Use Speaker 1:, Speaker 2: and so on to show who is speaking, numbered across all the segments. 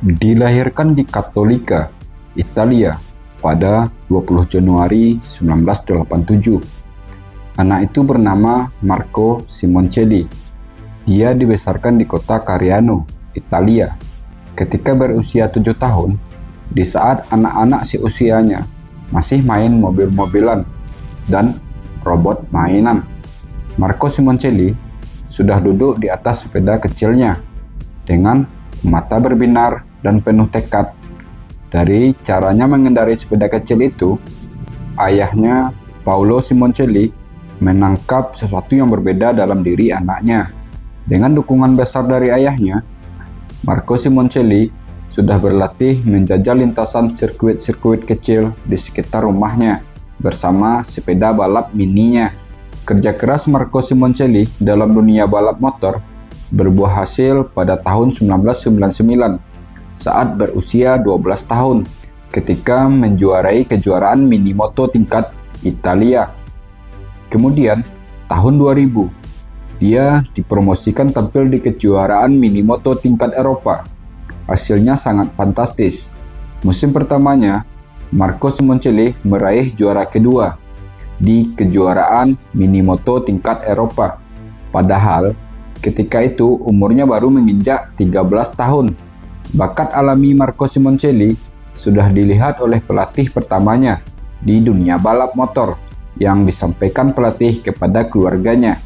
Speaker 1: Dilahirkan di Cattolica, Italia pada 20 Januari 1987. Anak itu bernama Marco Simoncelli. Dia dibesarkan di kota Cariano, Italia. Ketika berusia 7 tahun, di saat anak-anak seusianya masih main mobil-mobilan dan robot mainan, Marco Simoncelli sudah duduk di atas sepeda kecilnya dengan mata berbinar dan penuh tekad. Dari caranya mengendarai sepeda kecil itu, ayahnya Paolo Simoncelli menangkap sesuatu yang berbeda dalam diri anaknya. Dengan dukungan besar dari ayahnya, Marco Simoncelli sudah berlatih menjajal lintasan sirkuit-sirkuit kecil di sekitar rumahnya bersama sepeda balap mininya. Kerja keras Marco Simoncelli dalam dunia balap motor berbuah hasil pada tahun 1999 saat berusia 12 tahun ketika menjuarai kejuaraan mini moto tingkat Italia. Kemudian tahun 2000 dia dipromosikan tampil di kejuaraan mini moto tingkat Eropa. Hasilnya sangat fantastis. Musim pertamanya Marco Simoncelli meraih juara kedua di kejuaraan mini moto tingkat Eropa. Padahal ketika itu umurnya baru menginjak 13 tahun. Bakat alami Marco Simoncelli sudah dilihat oleh pelatih pertamanya di dunia balap motor yang disampaikan pelatih kepada keluarganya.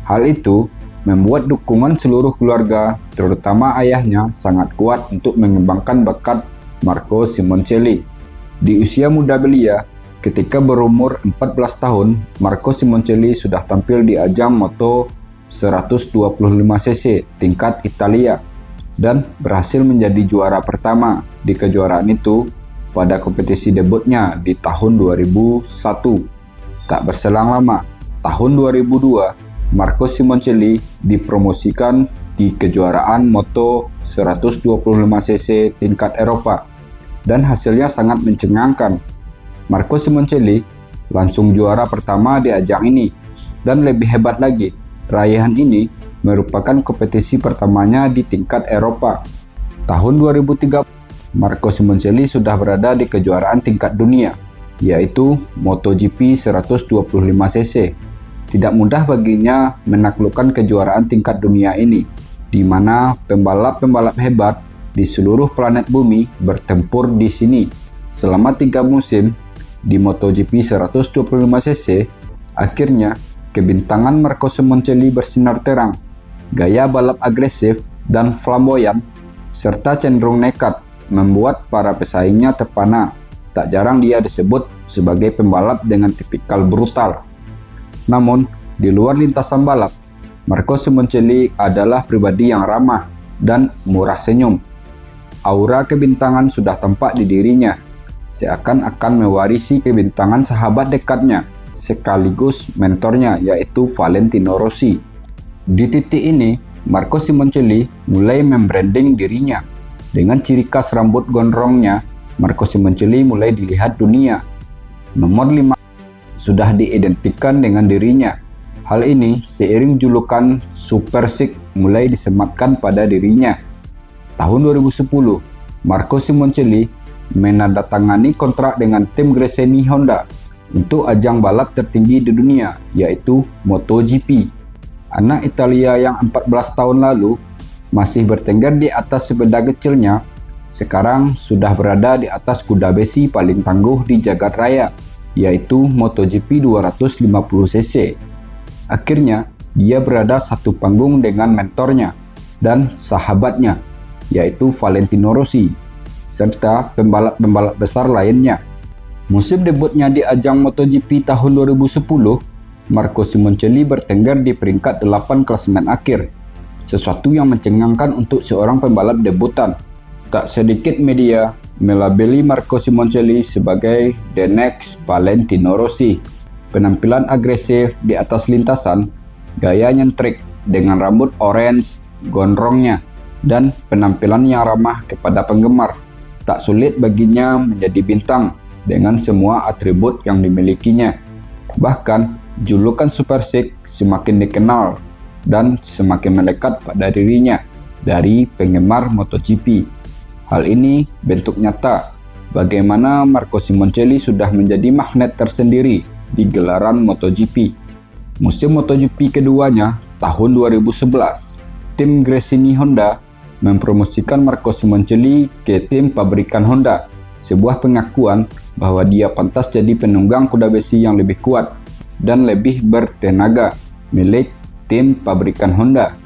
Speaker 1: Hal itu membuat dukungan seluruh keluarga, terutama ayahnya, sangat kuat untuk mengembangkan bakat Marco Simoncelli. Di usia muda belia, ketika berumur 14 tahun, Marco Simoncelli sudah tampil di ajang moto 125cc tingkat Italia dan berhasil menjadi juara pertama di kejuaraan itu pada kompetisi debutnya di tahun 2001. Tak berselang lama, tahun 2002, Marco Simoncelli dipromosikan di kejuaraan moto 125cc tingkat Eropa dan hasilnya sangat mencengangkan. Marco Simoncelli langsung juara pertama di ajang ini, dan lebih hebat lagi, raihan ini merupakan kompetisi pertamanya di tingkat Eropa. Tahun 2003, Marco Simoncelli sudah berada di kejuaraan tingkat dunia, yaitu MotoGP 125cc. Tidak mudah baginya menaklukkan kejuaraan tingkat dunia ini, di mana pembalap-pembalap hebat di seluruh planet bumi bertempur di sini. Selama 3 musim di MotoGP 125cc, akhirnya kebintangan Marco Simoncelli bersinar terang. Gaya balap agresif dan flamboyan serta cenderung nekat membuat para pesaingnya terpana. Tak jarang dia disebut sebagai pembalap dengan tipikal brutal. Namun, di luar lintasan balap, Marco Simoncelli adalah pribadi yang ramah dan murah senyum. Aura kebintangan sudah tampak di dirinya, seakan-akan mewarisi kebintangan sahabat dekatnya, sekaligus mentornya, yaitu Valentino Rossi. Di titik ini, Marco Simoncelli mulai membranding dirinya. Dengan ciri khas rambut gondrongnya, Marco Simoncelli mulai dilihat dunia. Nomor 5 sudah diidentikan dengan dirinya. Hal ini seiring julukan Super Sikh mulai disematkan pada dirinya. Tahun 2010, Marco Simoncelli menandatangani kontrak dengan tim Gresini Honda untuk ajang balap tertinggi di dunia, yaitu MotoGP. Anak Italia yang 14 tahun lalu masih bertengger di atas sepeda kecilnya, sekarang sudah berada di atas kuda besi paling tangguh di jagat raya, yaitu MotoGP 250cc. Akhirnya, dia berada satu panggung dengan mentornya dan sahabatnya, yaitu Valentino Rossi, serta pembalap-pembalap besar lainnya. Musim debutnya di ajang MotoGP tahun 2010, Marco Simoncelli bertengger di peringkat 8 klasemen akhir, sesuatu yang mencengangkan untuk seorang pembalap debutan. Tak sedikit media melabeli Marco Simoncelli sebagai the next Valentino Rossi. Penampilan agresif di atas lintasan, gaya nyentrik dengan rambut orange gondrongnya, dan penampilan yang ramah kepada penggemar. Tak sulit baginya menjadi bintang dengan semua atribut yang dimilikinya. Bahkan, julukan Super Sikh semakin dikenal dan semakin melekat pada dirinya dari penggemar MotoGP. Hal ini bentuk nyata bagaimana Marco Simoncelli sudah menjadi magnet tersendiri di gelaran MotoGP. Musim MotoGP keduanya tahun 2011, tim Gresini Honda mempromosikan Marco Simoncelli ke tim pabrikan Honda, sebuah pengakuan bahwa dia pantas jadi penunggang kuda besi yang lebih kuat dan lebih bertenaga milik tim pabrikan Honda.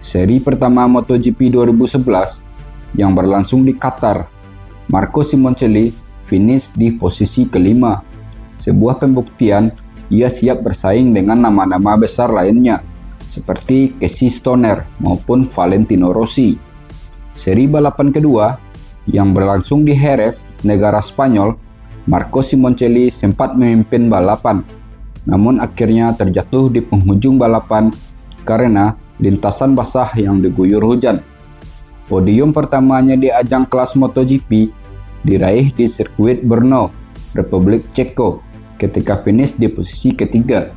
Speaker 1: Seri pertama MotoGP 2011 yang berlangsung di Qatar, Marco Simoncelli finish di posisi kelima. Sebuah pembuktian ia siap bersaing dengan nama-nama besar lainnya seperti Casey Stoner maupun Valentino Rossi. Seri balapan kedua yang berlangsung di Jerez, negara Spanyol, Marco Simoncelli sempat memimpin balapan, namun akhirnya terjatuh di penghujung balapan karena lintasan basah yang diguyur hujan. Podium pertamanya di ajang kelas MotoGP diraih di sirkuit Brno, Republik Ceko, ketika finish di posisi ketiga.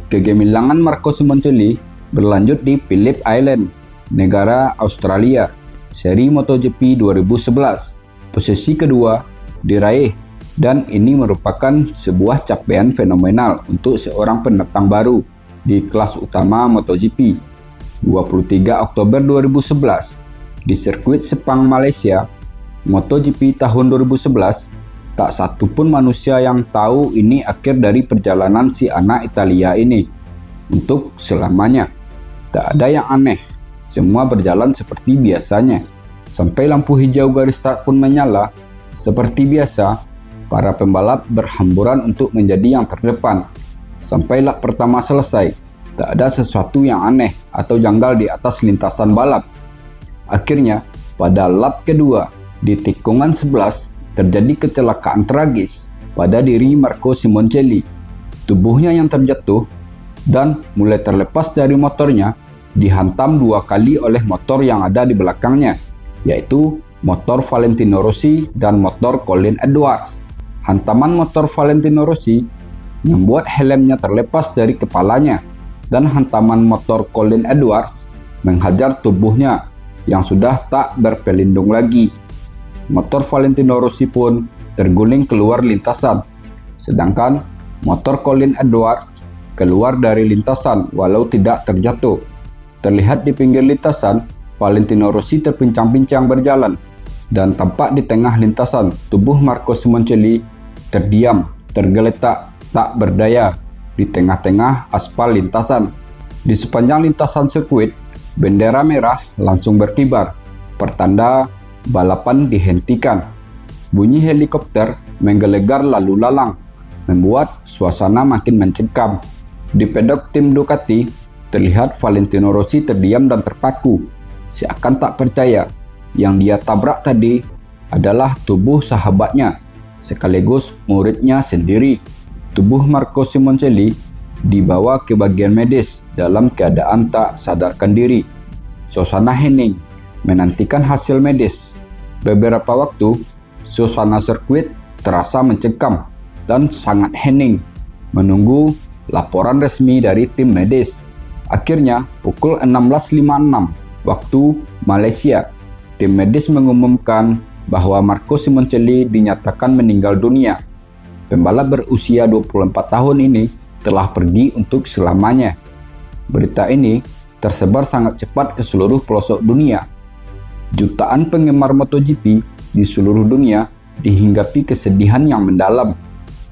Speaker 1: Kegemilangan Marco Simoncelli berlanjut di Phillip Island, negara Australia, seri MotoGP 2011. Posisi kedua diraih dan ini merupakan sebuah capaian fenomenal untuk seorang pendatang baru di kelas utama MotoGP. 23 Oktober 2011 di sirkuit Sepang, Malaysia, MotoGP tahun 2011, tak satu pun manusia yang tahu ini akhir dari perjalanan si anak Italia ini untuk selamanya. Tak ada yang aneh, semua berjalan seperti biasanya. Sampai lampu hijau garis start pun menyala, seperti biasa, para pembalap berhamburan untuk menjadi yang terdepan. Sampai lap pertama selesai, tak ada sesuatu yang aneh atau janggal di atas lintasan balap. Akhirnya, pada lap kedua, di tikungan 11, terjadi kecelakaan tragis pada diri Marco Simoncelli. Tubuhnya yang terjatuh dan mulai terlepas dari motornya dihantam dua kali oleh motor yang ada di belakangnya, yaitu motor Valentino Rossi dan motor Colin Edwards. Hantaman motor Valentino Rossi membuat helmnya terlepas dari kepalanya dan hantaman motor Colin Edwards menghajar tubuhnya yang sudah tak berpelindung lagi. Motor Valentino Rossi pun terguling keluar lintasan, sedangkan motor Colin Edwards keluar dari lintasan walau tidak terjatuh. Terlihat di pinggir lintasan, Valentino Rossi terpincang-pincang berjalan, dan tampak di tengah lintasan tubuh Marco Simoncelli terdiam, tergeletak, tak berdaya di tengah-tengah aspal lintasan. Di sepanjang lintasan sirkuit, bendera merah langsung berkibar, pertanda balapan dihentikan. Bunyi helikopter menggelegar lalu lalang, membuat suasana makin mencekam. Di pedok tim Ducati, terlihat Valentino Rossi terdiam dan terpaku, seakan tak percaya yang dia tabrak tadi adalah tubuh sahabatnya, sekaligus muridnya sendiri. Tubuh Marco Simoncelli dibawa ke bagian medis dalam keadaan tak sadarkan diri. Suasana hening menantikan hasil medis. Beberapa waktu, suasana sirkuit terasa mencekam dan sangat hening menunggu laporan resmi dari tim medis. Akhirnya, pukul 16.56 waktu Malaysia, tim medis mengumumkan bahwa Marco Simoncelli dinyatakan meninggal dunia. Pembalap berusia 24 tahun ini telah pergi untuk selamanya. Berita ini tersebar sangat cepat ke seluruh pelosok dunia. Jutaan penggemar MotoGP di seluruh dunia dihinggapi kesedihan yang mendalam.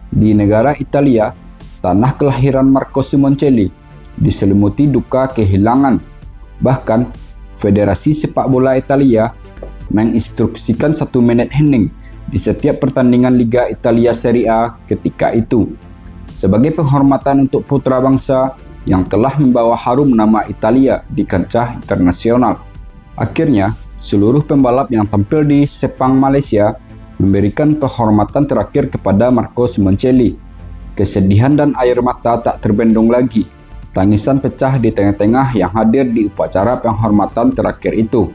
Speaker 1: Di negara Italia, tanah kelahiran Marco Simoncelli, diselimuti duka kehilangan. Bahkan, Federasi Sepak Bola Italia menginstruksikan 1 menit hening di setiap pertandingan Liga Italia Serie A ketika itu, sebagai penghormatan untuk putra bangsa yang telah membawa harum nama Italia di kancah internasional. Akhirnya, seluruh pembalap yang tampil di Sepang, Malaysia memberikan penghormatan terakhir kepada Marco Simoncelli. Kesedihan dan air mata tak terbendung lagi. Tangisan pecah di tengah-tengah yang hadir di upacara penghormatan terakhir itu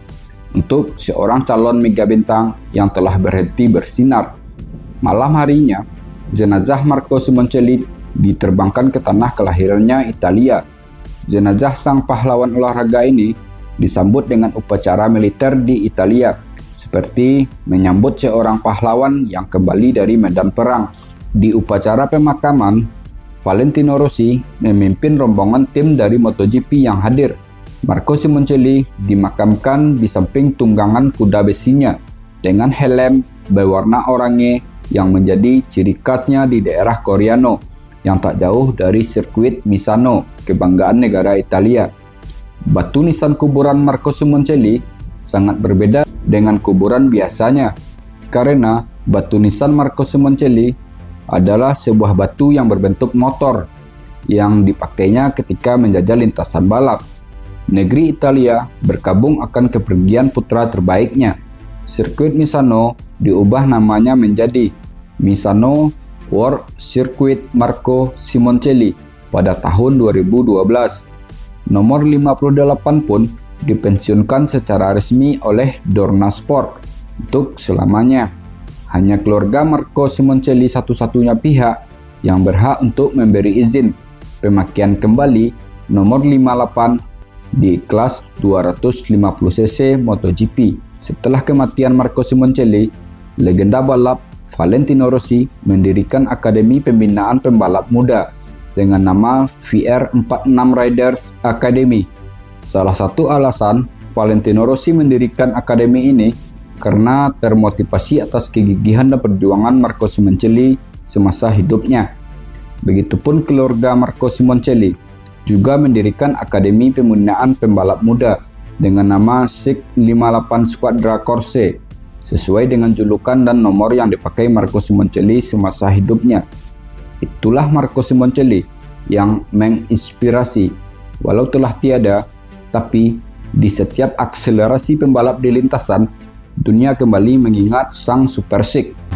Speaker 1: untuk seorang calon mega bintang yang telah berhenti bersinar. Malam harinya, jenazah Marco Simoncelli diterbangkan ke tanah kelahirannya, Italia. Jenazah sang pahlawan olahraga ini disambut dengan upacara militer di Italia seperti menyambut seorang pahlawan yang kembali dari medan perang. Di upacara pemakaman, Valentino Rossi memimpin rombongan tim dari MotoGP yang hadir. Marco Simoncelli dimakamkan di samping tunggangan kuda besinya dengan helm berwarna oranye yang menjadi ciri khasnya di daerah Coriano yang tak jauh dari sirkuit Misano, kebanggaan negara Italia. Batu nisan kuburan Marco Simoncelli sangat berbeda dengan kuburan biasanya karena batu nisan Marco Simoncelli adalah sebuah batu yang berbentuk motor yang dipakainya ketika menjajah lintasan balap. Negeri Italia berkabung akan kepergian putra terbaiknya. Sirkuit Misano diubah namanya menjadi Misano World Circuit Marco Simoncelli pada tahun 2012. Nomor 58 pun dipensiunkan secara resmi oleh Dorna Sport untuk selamanya. Hanya keluarga Marco Simoncelli satu-satunya pihak yang berhak untuk memberi izin pemakaian kembali nomor 58 di kelas 250cc MotoGP. Setelah kematian Marco Simoncelli, legenda balap Valentino Rossi mendirikan Akademi Pembinaan Pembalap Muda dengan nama VR46 Riders Academy. Salah satu alasan Valentino Rossi mendirikan akademi ini karena termotivasi atas kegigihan dan perjuangan Marco Simoncelli semasa hidupnya. Begitupun keluarga Marco Simoncelli juga mendirikan Akademi Pembinaan Pembalap Muda dengan nama SIG 58 Squadra Corse sesuai dengan julukan dan nomor yang dipakai Marco Simoncelli semasa hidupnya. Itulah Marco Simoncelli yang menginspirasi. Walau telah tiada, tapi di setiap akselerasi pembalap di lintasan, dunia kembali mengingat sang Super SIG.